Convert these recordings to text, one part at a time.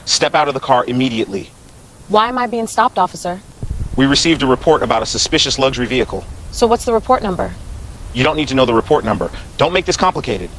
Step out of the car immediately. Why am I being stopped, officer? We received a report about a suspicious luxury vehicle. So what's the report number? You don't need to know the report number. Don't make this complicated.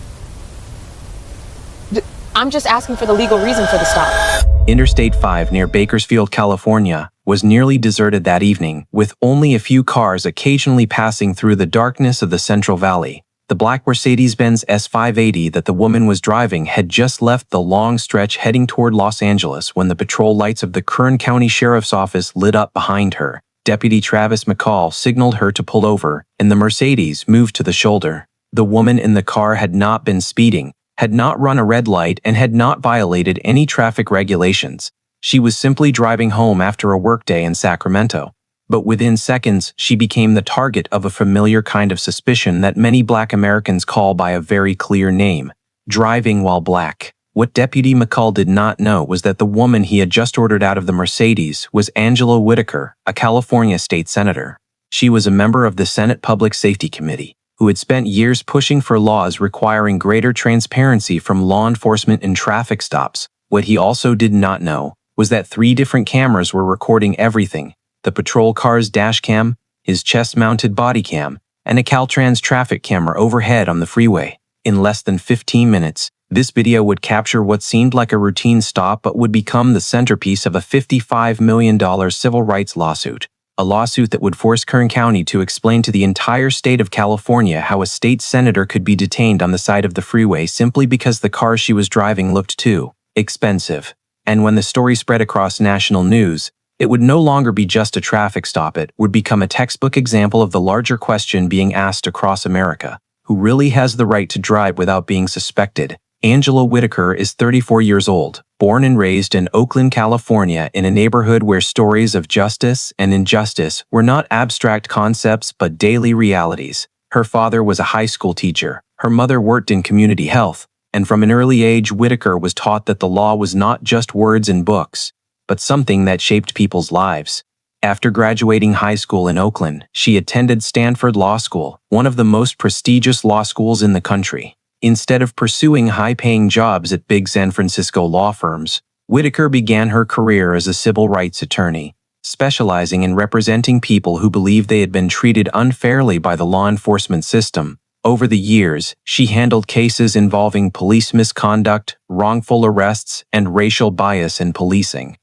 I'm just asking for the legal reason for the stop. Interstate 5 near Bakersfield, California, was nearly deserted that evening, with only a few cars occasionally passing through the darkness of the Central Valley. The black Mercedes-Benz S580 that the woman was driving had just left the long stretch heading toward Los Angeles when the patrol lights of the Kern County Sheriff's Office lit up behind her. Deputy Travis McCall signaled her to pull over, and the Mercedes moved to the shoulder. The woman in the car had not been speeding, had not run a red light, and had not violated any traffic regulations. She was simply driving home after a workday in Sacramento. But within seconds, she became the target of a familiar kind of suspicion that many Black Americans call by a very clear name: driving while black. What Deputy McCall did not know was that the woman he had just ordered out of the Mercedes was Angela Whitaker, a California state senator. She was a member of the Senate Public Safety Committee, who had spent years pushing for laws requiring greater transparency from law enforcement in traffic stops. What he also did not know was that 3 different cameras were recording everything: the patrol car's dash cam, his chest-mounted body cam, and a Caltrans traffic camera overhead on the freeway. In less than 15 minutes, this video would capture what seemed like a routine stop but would become the centerpiece of a $55 million civil rights lawsuit. A lawsuit that would force Kern County to explain to the entire state of California how a state senator could be detained on the side of the freeway simply because the car she was driving looked too expensive. And when the story spread across national news, it would no longer be just a traffic stop. It would become a textbook example of the larger question being asked across America: who really has the right to drive without being suspected? Angela Whitaker is 34 years old, born and raised in Oakland, California, in a neighborhood where stories of justice and injustice were not abstract concepts but daily realities. Her father was a high school teacher. Her mother worked in community health, and from an early age, Whitaker was taught that the law was not just words in books, but something that shaped people's lives. After graduating high school in Oakland, she attended Stanford Law School, one of the most prestigious law schools in the country. Instead of pursuing high-paying jobs at big San Francisco law firms, Whitaker began her career as a civil rights attorney, specializing in representing people who believed they had been treated unfairly by the law enforcement system. Over the years, she handled cases involving police misconduct, wrongful arrests, and racial bias in policing.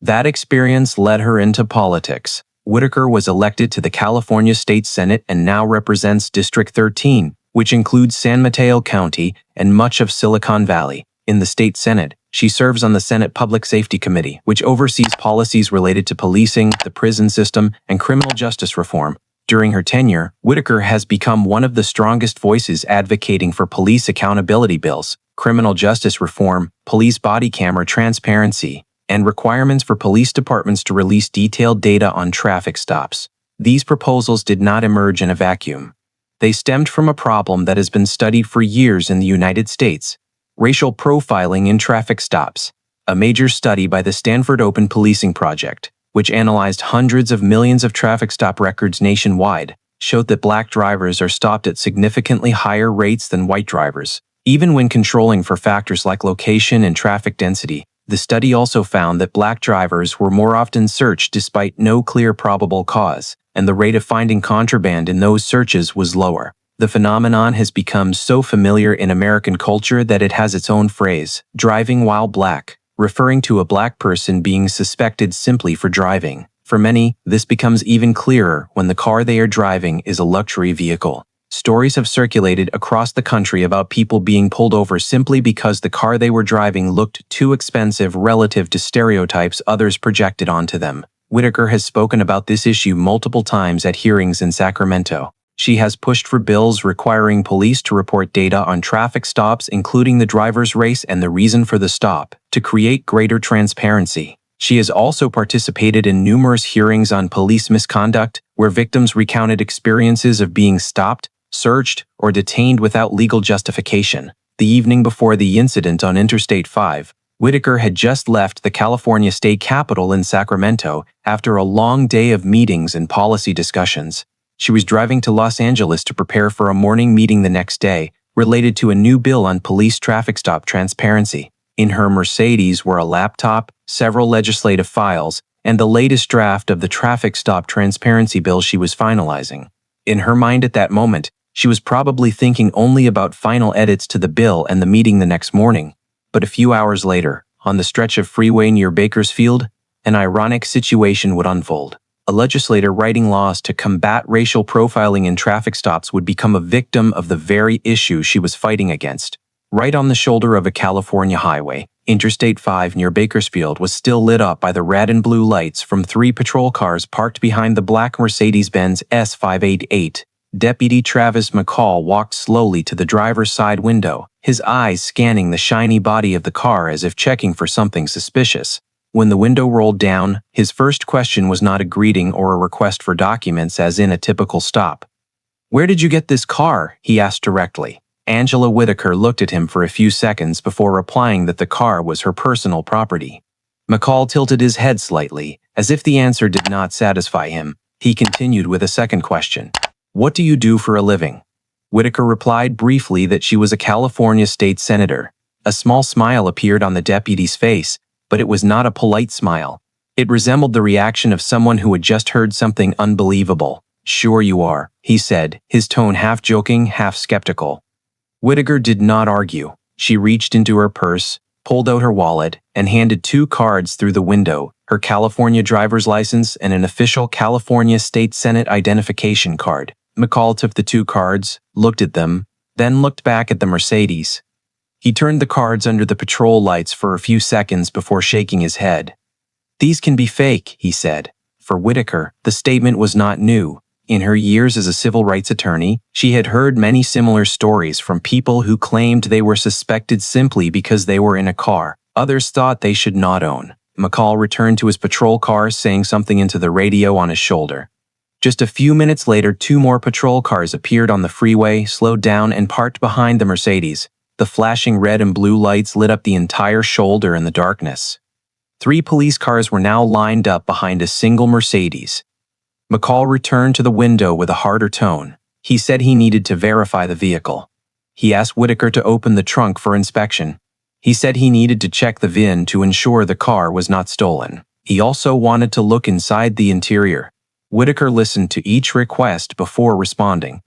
That experience led her into politics. Whitaker was elected to the California State Senate and now represents District 13, which includes San Mateo County and much of Silicon Valley. In the state Senate, she serves on the Senate Public Safety Committee, which oversees policies related to policing, the prison system, and criminal justice reform. During her tenure, Whitaker has become one of the strongest voices advocating for police accountability bills, criminal justice reform, police body camera transparency, and requirements for police departments to release detailed data on traffic stops. These proposals did not emerge in a vacuum. They stemmed from a problem that has been studied for years in the United States: racial profiling in traffic stops. A major study by the Stanford Open Policing Project, which analyzed hundreds of millions of traffic stop records nationwide, showed that black drivers are stopped at significantly higher rates than white drivers, even when controlling for factors like location and traffic density. The study also found that black drivers were more often searched despite no clear probable cause, and the rate of finding contraband in those searches was lower. The phenomenon has become so familiar in American culture that it has its own phrase, driving while black, referring to a black person being suspected simply for driving. For many, this becomes even clearer when the car they are driving is a luxury vehicle. Stories have circulated across the country about people being pulled over simply because the car they were driving looked too expensive relative to stereotypes others projected onto them. Whitaker has spoken about this issue multiple times at hearings in Sacramento. She has pushed for bills requiring police to report data on traffic stops, including the driver's race and the reason for the stop, to create greater transparency. She has also participated in numerous hearings on police misconduct, where victims recounted experiences of being stopped, searched, or detained without legal justification. The evening before the incident on Interstate 5, Whitaker had just left the California state capitol in Sacramento after a long day of meetings and policy discussions. She was driving to Los Angeles to prepare for a morning meeting the next day related to a new bill on police traffic stop transparency. In her Mercedes were a laptop, several legislative files, and the latest draft of the traffic stop transparency bill she was finalizing. In her mind at that moment, she was probably thinking only about final edits to the bill and the meeting the next morning. But a few hours later, on the stretch of freeway near Bakersfield, an ironic situation would unfold. A legislator writing laws to combat racial profiling in traffic stops would become a victim of the very issue she was fighting against. Right on the shoulder of a California highway, Interstate 5 near Bakersfield was still lit up by the red and blue lights from 3 patrol cars parked behind the black Mercedes-Benz S580. Deputy Travis McCall walked slowly to the driver's side window, his eyes scanning the shiny body of the car as if checking for something suspicious. When the window rolled down, his first question was not a greeting or a request for documents as in a typical stop. "Where did you get this car?" he asked directly. Angela Whitaker looked at him for a few seconds before replying that the car was her personal property. McCall tilted his head slightly, as if the answer did not satisfy him. He continued with a second question. "What do you do for a living?" Whitaker replied briefly that she was a California state senator. A small smile appeared on the deputy's face, but it was not a polite smile. It resembled the reaction of someone who had just heard something unbelievable. "Sure you are," he said, his tone half joking, half skeptical. Whitaker did not argue. She reached into her purse, pulled out her wallet, and handed 2 cards through the window, her California driver's license and an official California State Senate identification card. McCall took the 2 cards, looked at them, then looked back at the Mercedes. He turned the cards under the patrol lights for a few seconds before shaking his head. "These can be fake," he said. For Whitaker, the statement was not new. In her years as a civil rights attorney, she had heard many similar stories from people who claimed they were suspected simply because they were in a car others thought they should not own. McCall returned to his patrol car, saying something into the radio on his shoulder. Just a few minutes later, 2 more patrol cars appeared on the freeway, slowed down, and parked behind the Mercedes. The flashing red and blue lights lit up the entire shoulder in the darkness. 3 police cars were now lined up behind a single Mercedes. McCall returned to the window with a harder tone. He said he needed to verify the vehicle. He asked Whitaker to open the trunk for inspection. He said he needed to check the VIN to ensure the car was not stolen. He also wanted to look inside the interior. Whitaker listened to each request before responding.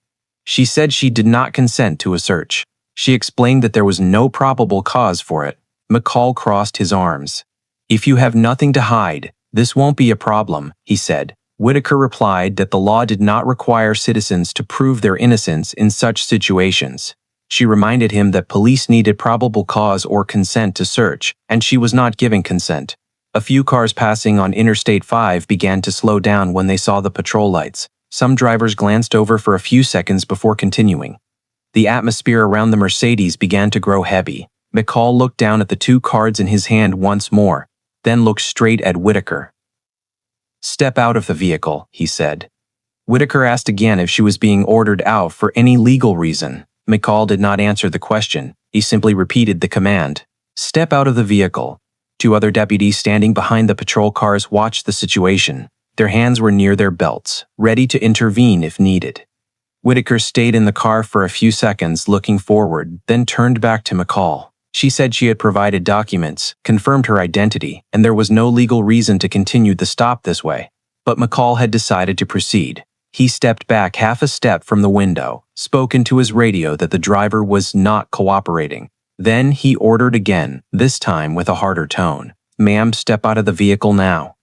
She said she did not consent to a search. She explained that there was no probable cause for it. McCall crossed his arms. "If you have nothing to hide, this won't be a problem," he said. Whitaker replied that the law did not require citizens to prove their innocence in such situations. She reminded him that police needed probable cause or consent to search, and she was not giving consent. A few cars passing on Interstate 5 began to slow down when they saw the patrol lights. Some drivers glanced over for a few seconds before continuing. The atmosphere around the Mercedes began to grow heavy. McCall looked down at the 2 cards in his hand once more, then looked straight at Whitaker. "Step out of the vehicle," he said. Whitaker asked again if she was being ordered out for any legal reason. McCall did not answer the question. He simply repeated the command. "Step out of the vehicle." 2 other deputies standing behind the patrol cars watched the situation. Their hands were near their belts, ready to intervene if needed. Whitaker stayed in the car for a few seconds looking forward, then turned back to McCall. She said she had provided documents, confirmed her identity, and there was no legal reason to continue the stop this way. But McCall had decided to proceed. He stepped back half a step from the window, spoke into his radio that the driver was not cooperating. Then he ordered again, this time with a harder tone. "Ma'am, step out of the vehicle now."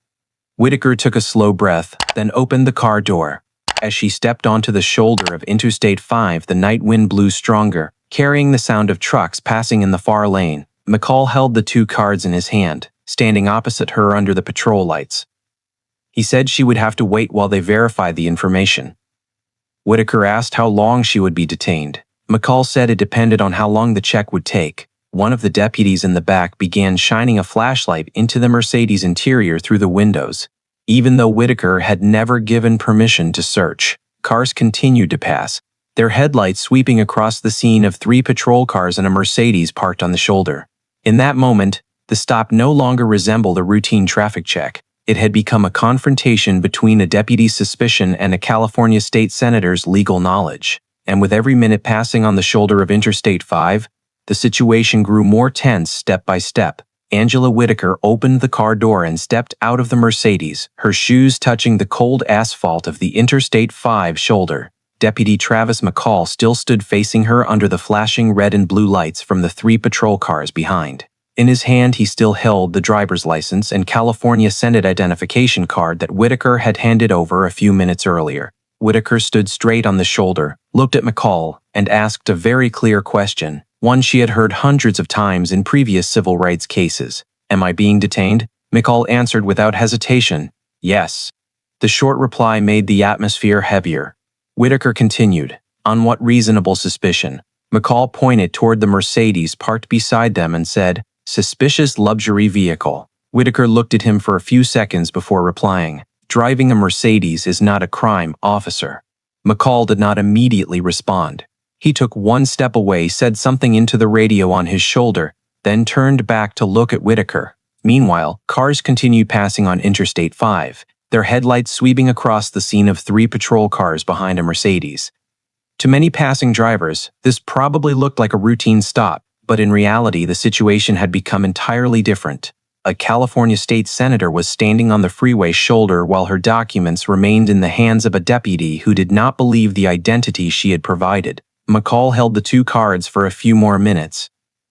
Whitaker took a slow breath, then opened the car door. As she stepped onto the shoulder of Interstate 5, the night wind blew stronger, carrying the sound of trucks passing in the far lane. McCall held the 2 cards in his hand, standing opposite her under the patrol lights. He said she would have to wait while they verified the information. Whitaker asked how long she would be detained. McCall said it depended on how long the check would take. One of the deputies in the back began shining a flashlight into the Mercedes interior through the windows. Even though Whitaker had never given permission to search, cars continued to pass, their headlights sweeping across the scene of 3 patrol cars and a Mercedes parked on the shoulder. In that moment, the stop no longer resembled a routine traffic check. It had become a confrontation between a deputy's suspicion and a California state senator's legal knowledge. And with every minute passing on the shoulder of Interstate 5, The situation grew more tense step by step. Angela Whitaker opened the car door and stepped out of the Mercedes, her shoes touching the cold asphalt of the Interstate 5 shoulder. Deputy Travis McCall still stood facing her under the flashing red and blue lights from the 3 patrol cars behind. In his hand, he still held the driver's license and California Senate identification card that Whitaker had handed over a few minutes earlier. Whitaker stood straight on the shoulder, looked at McCall, and asked a very clear question, one she had heard hundreds of times in previous civil rights cases. "Am I being detained?" McCall answered without hesitation, "Yes." The short reply made the atmosphere heavier. Whitaker continued, "On what reasonable suspicion?" McCall pointed toward the Mercedes parked beside them and said, "Suspicious luxury vehicle." Whitaker looked at him for a few seconds before replying, "Driving a Mercedes is not a crime, officer." McCall did not immediately respond. He took one step away, said something into the radio on his shoulder, then turned back to look at Whitaker. Meanwhile, cars continued passing on Interstate 5, their headlights sweeping across the scene of 3 patrol cars behind a Mercedes. To many passing drivers, this probably looked like a routine stop, but in reality the situation had become entirely different. A California state senator was standing on the freeway shoulder while her documents remained in the hands of a deputy who did not believe the identity she had provided. McCall held the 2 cards for a few more minutes.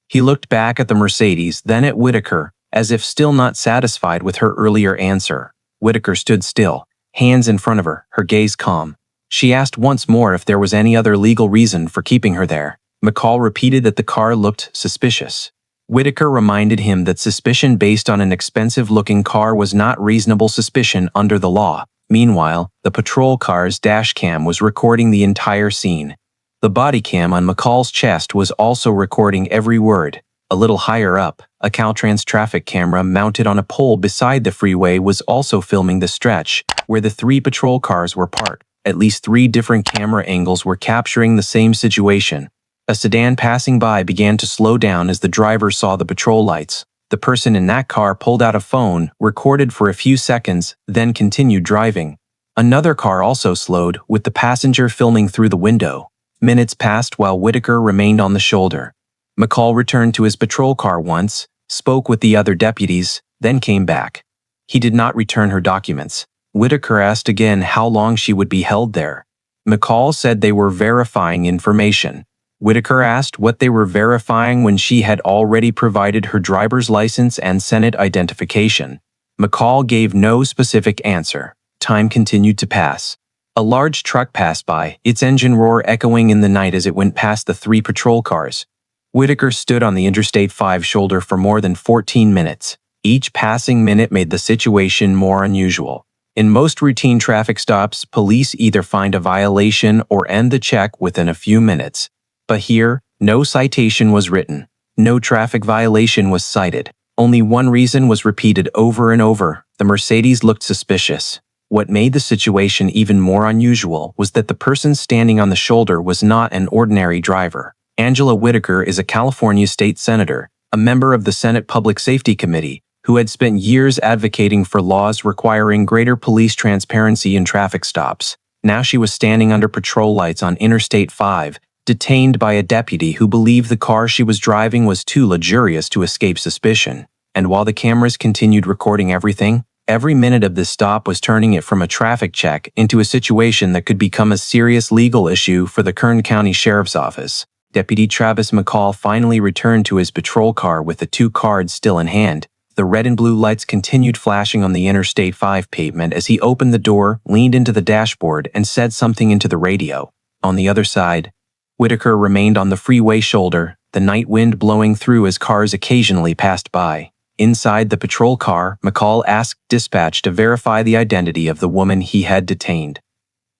He looked back at the Mercedes, then at Whitaker, as if still not satisfied with her earlier answer. Whitaker stood still, hands in front of her, her gaze calm. She asked once more if there was any other legal reason for keeping her there. McCall repeated that the car looked suspicious. Whitaker reminded him that suspicion based on an expensive-looking car was not reasonable suspicion under the law. Meanwhile, the patrol car's dash cam was recording the entire scene. The body cam on McCall's chest was also recording every word. A little higher up, a Caltrans traffic camera mounted on a pole beside the freeway was also filming the stretch where the 3 patrol cars were parked. At least 3 different camera angles were capturing the same situation. A sedan passing by began to slow down as the driver saw the patrol lights. The person in that car pulled out a phone, recorded for a few seconds, then continued driving. Another car also slowed, with the passenger filming through the window. Minutes passed while Whitaker remained on the shoulder. McCall returned to his patrol car once, spoke with the other deputies, then came back. He did not return her documents. Whitaker asked again how long she would be held there. McCall said they were verifying information. Whitaker asked what they were verifying when she had already provided her driver's license and Senate identification. McCall gave no specific answer. Time continued to pass. A large truck passed by, its engine roar echoing in the night as it went past the 3 patrol cars. Whitaker stood on the Interstate 5 shoulder for more than 14 minutes. Each passing minute made the situation more unusual. In most routine traffic stops, police either find a violation or end the check within a few minutes. But here, no citation was written. No traffic violation was cited. Only one reason was repeated over and over: the Mercedes looked suspicious. What made the situation even more unusual was that the person standing on the shoulder was not an ordinary driver. Angela Whitaker is a California state senator, a member of the Senate Public Safety Committee, who had spent years advocating for laws requiring greater police transparency in traffic stops. Now she was standing under patrol lights on Interstate 5, detained by a deputy who believed the car she was driving was too luxurious to escape suspicion. And while the cameras continued recording everything, every minute of this stop was turning it from a traffic check into a situation that could become a serious legal issue for the Kern County Sheriff's Office. Deputy Travis McCall finally returned to his patrol car with the 2 cards still in hand. The red and blue lights continued flashing on the Interstate 5 pavement as he opened the door, leaned into the dashboard, and said something into the radio. On the other side, Whitaker remained on the freeway shoulder, the night wind blowing through as cars occasionally passed by. Inside the patrol car, McCall asked dispatch to verify the identity of the woman he had detained.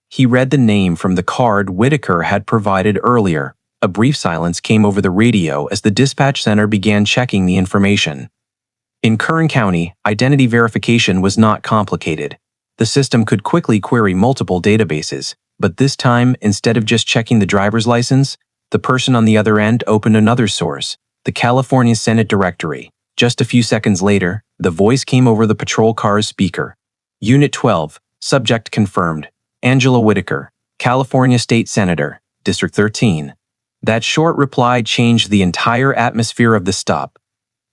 He read the name from the card Whitaker had provided earlier. A brief silence came over the radio as the dispatch center began checking the information. In Kern County, identity verification was not complicated. The system could quickly query multiple databases, but this time, instead of just checking the driver's license, the person on the other end opened another source, the California Senate directory. Just a few seconds later, the voice came over the patrol car's speaker. Unit 12, subject confirmed. Angela Whitaker, California State Senator, District 13. That short reply changed the entire atmosphere of the stop.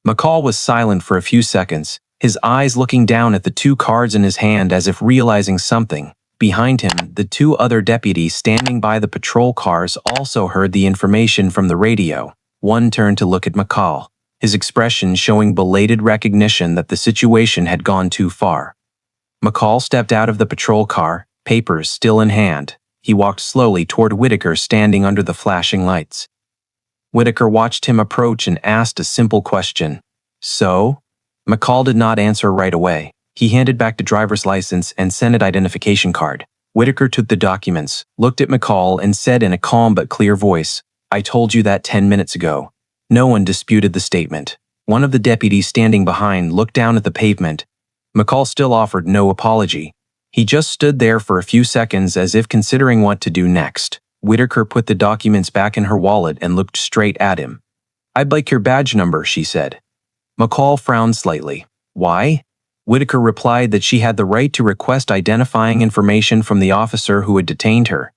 McCall was silent for a few seconds, his eyes looking down at the two cards in his hand as if realizing something. Behind him, the two other deputies standing by the patrol cars also heard the information from the radio. One turned to look at McCall, his expression showing belated recognition that the situation had gone too far. McCall stepped out of the patrol car, papers still in hand. He walked slowly toward Whitaker standing under the flashing lights. Whitaker watched him approach and asked a simple question. So? McCall did not answer right away. He handed back the driver's license and Senate identification card. Whitaker took the documents, looked at McCall, and said in a calm but clear voice, "I told you that 10 minutes ago." No one disputed the statement. One of the deputies standing behind looked down at the pavement. McCall still offered no apology. He just stood there for a few seconds as if considering what to do next. Whitaker put the documents back in her wallet and looked straight at him. "I'd like your badge number," she said. McCall frowned slightly. "Why?" Whitaker replied that she had the right to request identifying information from the officer who had detained her.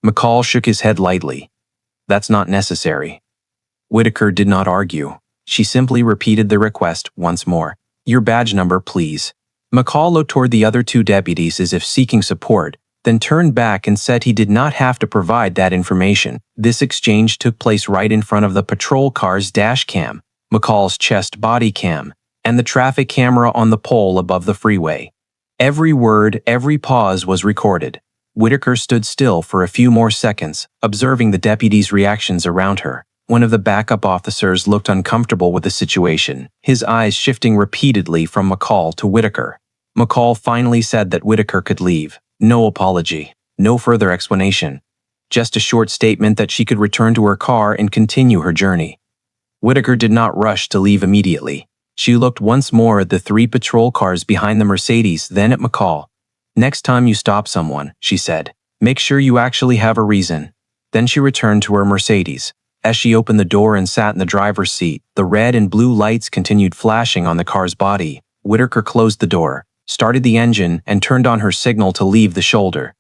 McCall shook his head lightly. "That's not necessary." Whitaker did not argue. She simply repeated the request once more. "Your badge number, please." McCall looked toward the other two deputies as if seeking support, then turned back and said he did not have to provide that information. This exchange took place right in front of the patrol car's dash cam, McCall's chest body cam, and the traffic camera on the pole above the freeway. Every word, every pause was recorded. Whitaker stood still for a few more seconds, observing the deputies' reactions around her. One of the backup officers looked uncomfortable with the situation, his eyes shifting repeatedly from McCall to Whitaker. McCall finally said that Whitaker could leave. No apology, no further explanation. Just a short statement that she could return to her car and continue her journey. Whitaker did not rush to leave immediately. She looked once more at the three patrol cars behind the Mercedes, then at McCall. "Next time you stop someone," she said, "make sure you actually have a reason." Then she returned to her Mercedes. As she opened the door and sat in the driver's seat, the red and blue lights continued flashing on the car's body. Whitaker closed the door, started the engine, and turned on her signal to leave the shoulder.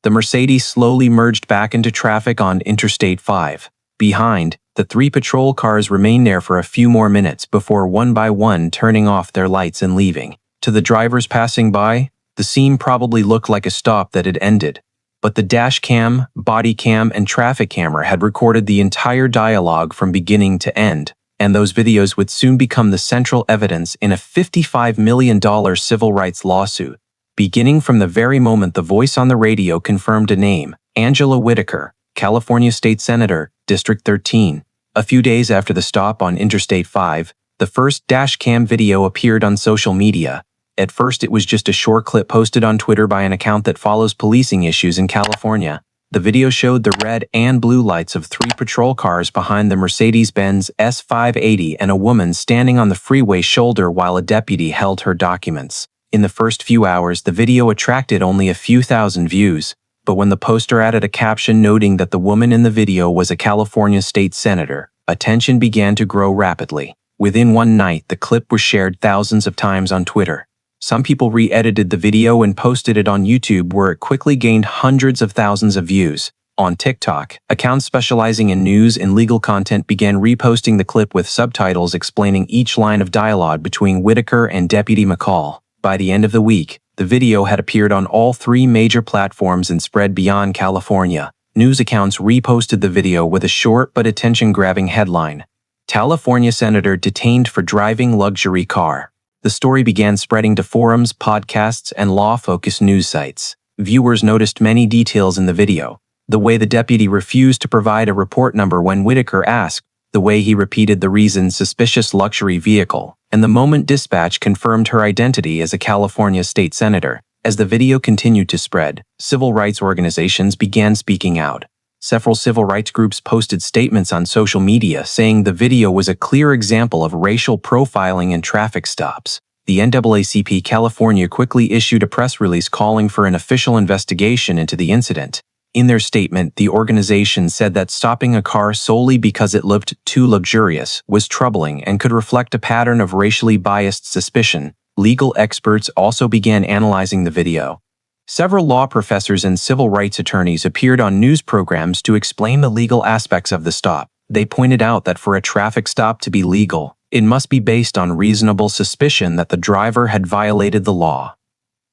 The Mercedes slowly merged back into traffic on Interstate 5. Behind, the three patrol cars remained there for a few more minutes before one by one turning off their lights and leaving. To the drivers passing by, the scene probably looked like a stop that had ended. But the dash cam, body cam, and traffic camera had recorded the entire dialogue from beginning to end, and those videos would soon become the central evidence in a $55 million civil rights lawsuit. Beginning from the very moment the voice on the radio confirmed a name, Angela Whitaker, California State Senator, District 13. A few days after the stop on Interstate 5, the first dash cam video appeared on social media. At first, it was just a short clip posted on Twitter by an account that follows policing issues in California. The video showed the red and blue lights of three patrol cars behind the Mercedes-Benz S580 and a woman standing on the freeway shoulder while a deputy held her documents. In the first few hours, the video attracted only a few thousand views, but when the poster added a caption noting that the woman in the video was a California state senator, attention began to grow rapidly. Within one night, the clip was shared thousands of times on Twitter. Some people re-edited the video and posted it on YouTube, where it quickly gained hundreds of thousands of views. On TikTok, accounts specializing in news and legal content began reposting the clip with subtitles explaining each line of dialogue between Whitaker and Deputy McCall. By the end of the week, the video had appeared on all three major platforms and spread beyond California. News accounts reposted the video with a short but attention-grabbing headline: "California Senator Detained for Driving Luxury Car." The story began spreading to forums, podcasts, and law-focused news sites. Viewers noticed many details in the video: the way the deputy refused to provide a report number when Whitaker asked, the way he repeated the reason "suspicious luxury vehicle," and the moment dispatch confirmed her identity as a California state senator. As the video continued to spread, civil rights organizations began speaking out. Several civil rights groups posted statements on social media saying the video was a clear example of racial profiling in traffic stops. The NAACP California quickly issued a press release calling for an official investigation into the incident. In their statement, the organization said that stopping a car solely because it looked too luxurious was troubling and could reflect a pattern of racially biased suspicion. Legal experts also began analyzing the video. Several law professors and civil rights attorneys appeared on news programs to explain the legal aspects of the stop. They pointed out that for a traffic stop to be legal, it must be based on reasonable suspicion that the driver had violated the law.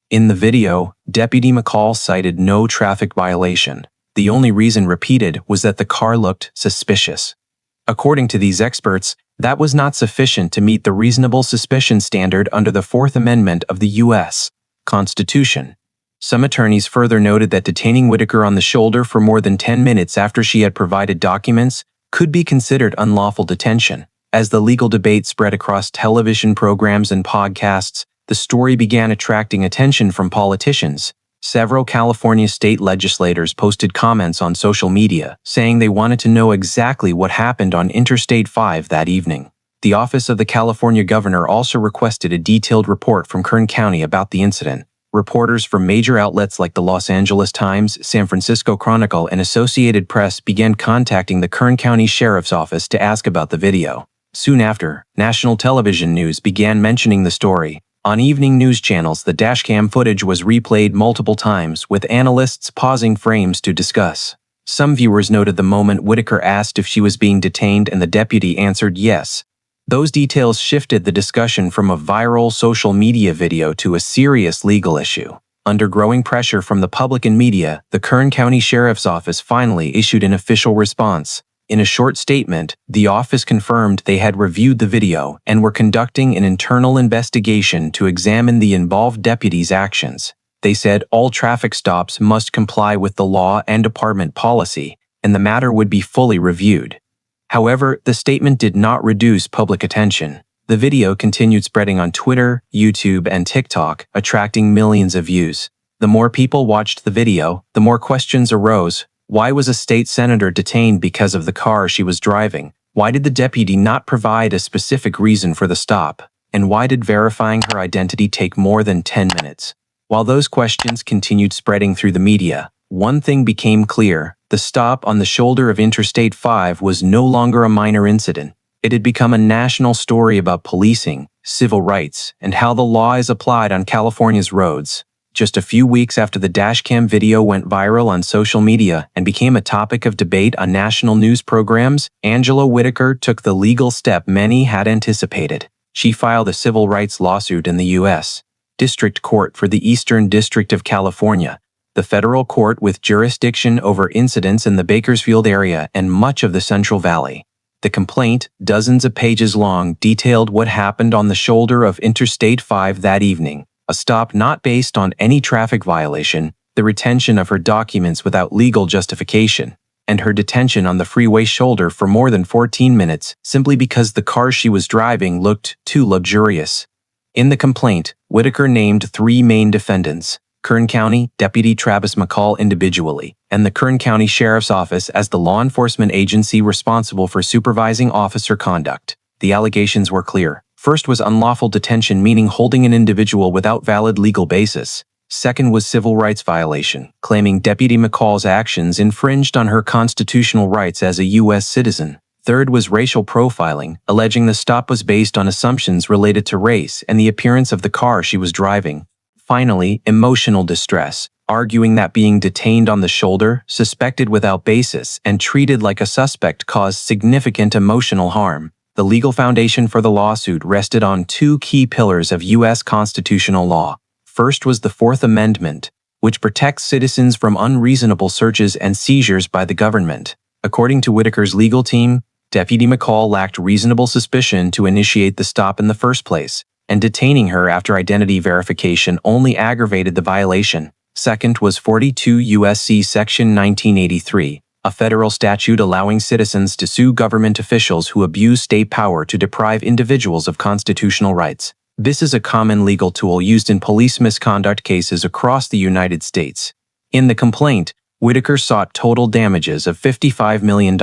In the video, Deputy McCall cited no traffic violation. The only reason repeated was that the car looked suspicious. According to these experts, that was not sufficient to meet the reasonable suspicion standard under the Fourth Amendment of the U.S. Constitution. Some attorneys further noted that detaining Whitaker on the shoulder for more than 10 minutes after she had provided documents could be considered unlawful detention. As the legal debate spread across television programs and podcasts, the story began attracting attention from politicians. Several California state legislators posted comments on social media, saying they wanted to know exactly what happened on Interstate 5 that evening. The office of the California governor also requested a detailed report from Kern County about the incident. Reporters from major outlets like the Los Angeles Times, San Francisco Chronicle, and Associated Press began contacting the Kern County Sheriff's Office to ask about the video. Soon after, national television news began mentioning the story. On evening news channels, the dashcam footage was replayed multiple times, with analysts pausing frames to discuss. Some viewers noted the moment Whitaker asked if she was being detained and the deputy answered yes. Those details shifted the discussion from a viral social media video to a serious legal issue. Under growing pressure from the public and media, the Kern County Sheriff's Office finally issued an official response. In a short statement, the office confirmed they had reviewed the video and were conducting an internal investigation to examine the involved deputy's actions. They said all traffic stops must comply with the law and department policy, and the matter would be fully reviewed. However, the statement did not reduce public attention. The video continued spreading on Twitter, YouTube, and TikTok, attracting millions of views. The more people watched the video, the more questions arose. Why was a state senator detained because of the car she was driving? Why did the deputy not provide a specific reason for the stop? And why did verifying her identity take more than 10 minutes? While those questions continued spreading through the media, one thing became clear: the stop on the shoulder of Interstate 5 was no longer a minor incident. It had become a national story about policing, civil rights, and how the law is applied on California's roads. Just a few weeks after the dashcam video went viral on social media and became a topic of debate on national news programs, Angela Whitaker took the legal step many had anticipated. She filed a civil rights lawsuit in the U.S. District Court for the Eastern District of California, the federal court with jurisdiction over incidents in the Bakersfield area and much of the Central Valley. The complaint, dozens of pages long, detailed what happened on the shoulder of Interstate 5 that evening. A stop not based on any traffic violation, the retention of her documents without legal justification, and her detention on the freeway shoulder for more than 14 minutes simply because the car she was driving looked too luxurious. In the complaint, Whitaker named three main defendants: Kern County Deputy Travis McCall individually, and the Kern County Sheriff's Office as the law enforcement agency responsible for supervising officer conduct. The allegations were clear. First was unlawful detention, meaning holding an individual without valid legal basis. Second was civil rights violation, claiming Deputy McCall's actions infringed on her constitutional rights as a U.S. citizen. Third was racial profiling, alleging the stop was based on assumptions related to race and the appearance of the car she was driving. Finally, emotional distress, arguing that being detained on the shoulder, suspected without basis, and treated like a suspect caused significant emotional harm. The legal foundation for the lawsuit rested on two key pillars of U.S. constitutional law. First was the Fourth Amendment, which protects citizens from unreasonable searches and seizures by the government. According to Whitaker's legal team, Deputy McCall lacked reasonable suspicion to initiate the stop in the first place, and detaining her after identity verification only aggravated the violation. Second was 42 U.S.C. Section 1983. A federal statute allowing citizens to sue government officials who abuse state power to deprive individuals of constitutional rights. This is a common legal tool used in police misconduct cases across the United States. In the complaint, Whitaker sought total damages of $55 million.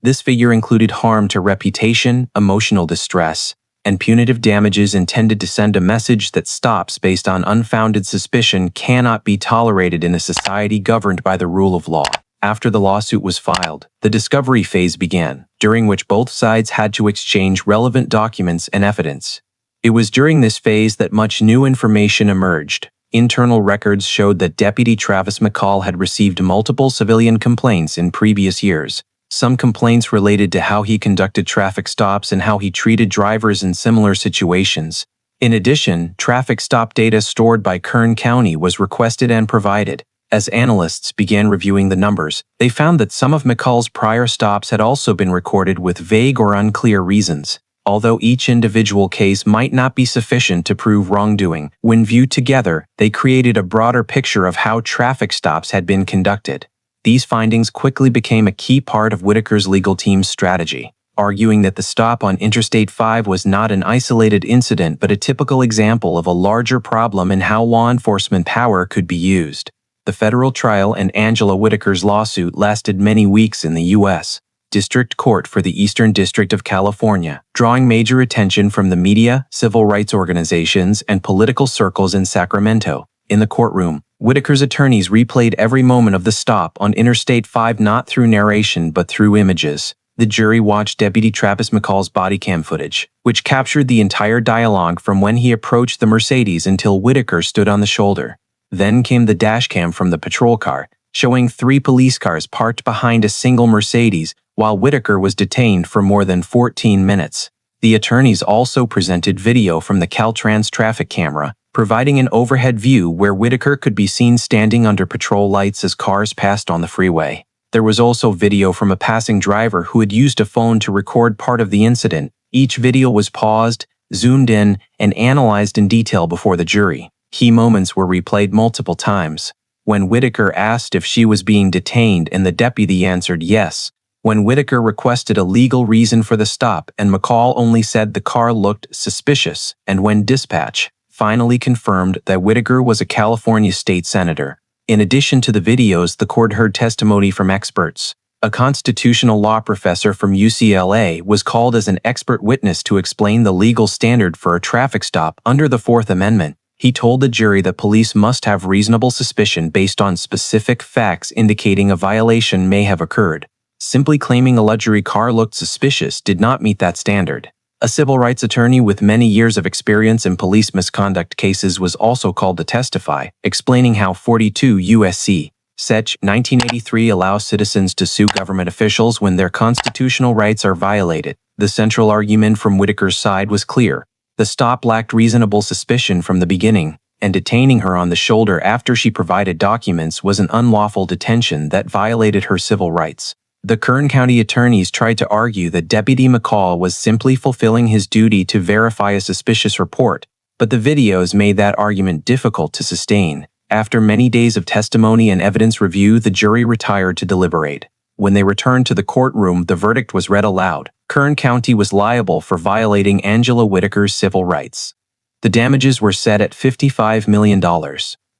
This figure included harm to reputation, emotional distress, and punitive damages intended to send a message that stops based on unfounded suspicion cannot be tolerated in a society governed by the rule of law. After the lawsuit was filed, the discovery phase began, during which both sides had to exchange relevant documents and evidence. It was during this phase that much new information emerged. Internal records showed that Deputy Travis McCall had received multiple civilian complaints in previous years. Some complaints related to how he conducted traffic stops and how he treated drivers in similar situations. In addition, traffic stop data stored by Kern County was requested and provided. As analysts began reviewing the numbers, they found that some of McCall's prior stops had also been recorded with vague or unclear reasons. Although each individual case might not be sufficient to prove wrongdoing, when viewed together, they created a broader picture of how traffic stops had been conducted. These findings quickly became a key part of Whitaker's legal team's strategy, arguing that the stop on Interstate 5 was not an isolated incident but a typical example of a larger problem in how law enforcement power could be used. The federal trial and Angela Whitaker's lawsuit lasted many weeks in the U.S. District Court for the Eastern District of California, drawing major attention from the media, civil rights organizations, and political circles in Sacramento. In the courtroom, Whitaker's attorneys replayed every moment of the stop on Interstate 5 not through narration but through images. The jury watched Deputy Travis McCall's Bodycam footage, which captured the entire dialogue from when he approached the Mercedes until Whitaker stood on the shoulder. Then came the dashcam from the patrol car, showing 3 police cars parked behind a single Mercedes, while Whitaker was detained for more than 14 minutes. The attorneys also presented video from the Caltrans traffic camera, providing an overhead view where Whitaker could be seen standing under patrol lights as cars passed on the freeway. There was also video from a passing driver who had used a phone to record part of the incident. Each video was paused, zoomed in, and analyzed in detail before the jury. Key moments were replayed multiple times. When Whitaker asked if she was being detained and the deputy answered yes. When Whitaker requested a legal reason for the stop and McCall only said the car looked suspicious, and when dispatch finally confirmed that Whitaker was a California state senator. In addition to the videos, the court heard testimony from experts. A constitutional law professor from UCLA was called as an expert witness to explain the legal standard for a traffic stop under the Fourth Amendment. He told the jury that police must have reasonable suspicion based on specific facts indicating a violation may have occurred. Simply claiming a luxury car looked suspicious did not meet that standard. A civil rights attorney with many years of experience in police misconduct cases was also called to testify, explaining how 42 U.S.C. Sec. 1983 allows citizens to sue government officials when their constitutional rights are violated. The central argument from Whitaker's side was clear. The stop lacked reasonable suspicion from the beginning, and detaining her on the shoulder after she provided documents was an unlawful detention that violated her civil rights. The Kern County attorneys tried to argue that Deputy McCall was simply fulfilling his duty to verify a suspicious report, but the videos made that argument difficult to sustain. After many days of testimony and evidence review, the jury retired to deliberate. When they returned to the courtroom, the verdict was read aloud. Kern County was liable for violating Angela Whitaker's civil rights. The damages were set at $55 million.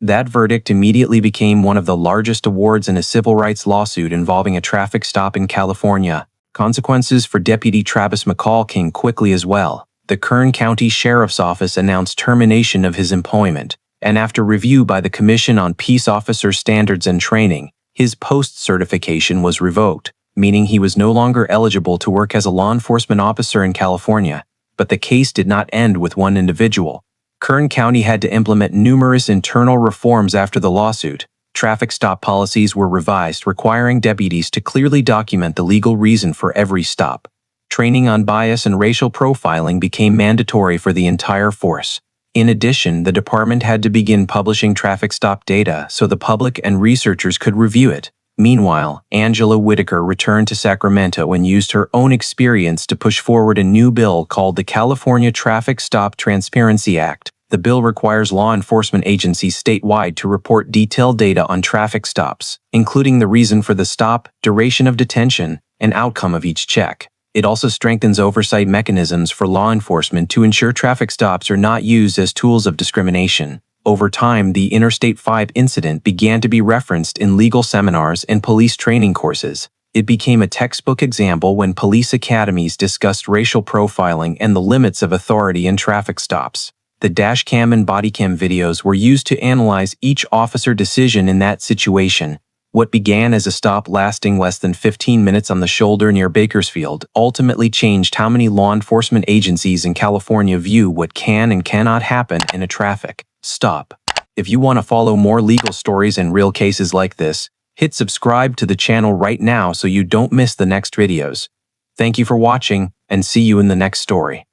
That verdict immediately became one of the largest awards in a civil rights lawsuit involving a traffic stop in California. Consequences for Deputy Travis McCall came quickly as well. The Kern County Sheriff's Office announced termination of his employment, and after review by the Commission on Peace Officer Standards and Training, his post certification was revoked, meaning he was no longer eligible to work as a law enforcement officer in California. But the case did not end with one individual. Kern County had to implement numerous internal reforms after the lawsuit. Traffic stop policies were revised, requiring deputies to clearly document the legal reason for every stop. Training on bias and racial profiling became mandatory for the entire force. In addition, the department had to begin publishing traffic stop data so the public and researchers could review it. Meanwhile, Angela Whitaker returned to Sacramento and used her own experience to push forward a new bill called the California Traffic Stop Transparency Act. The bill requires law enforcement agencies statewide to report detailed data on traffic stops, including the reason for the stop, duration of detention, and outcome of each check. It also strengthens oversight mechanisms for law enforcement to ensure traffic stops are not used as tools of discrimination. Over time, the Interstate 5 incident began to be referenced in legal seminars and police training courses. It became a textbook example when police academies discussed racial profiling and the limits of authority in traffic stops. The dashcam and bodycam videos were used to analyze each officer decision in that situation. What began as a stop lasting less than 15 minutes on the shoulder near Bakersfield ultimately changed how many law enforcement agencies in California view what can and cannot happen in a traffic stop. If you want to follow more legal stories and real cases like this, hit subscribe to the channel right now so you don't miss the next videos. Thank you for watching, and see you in the next story.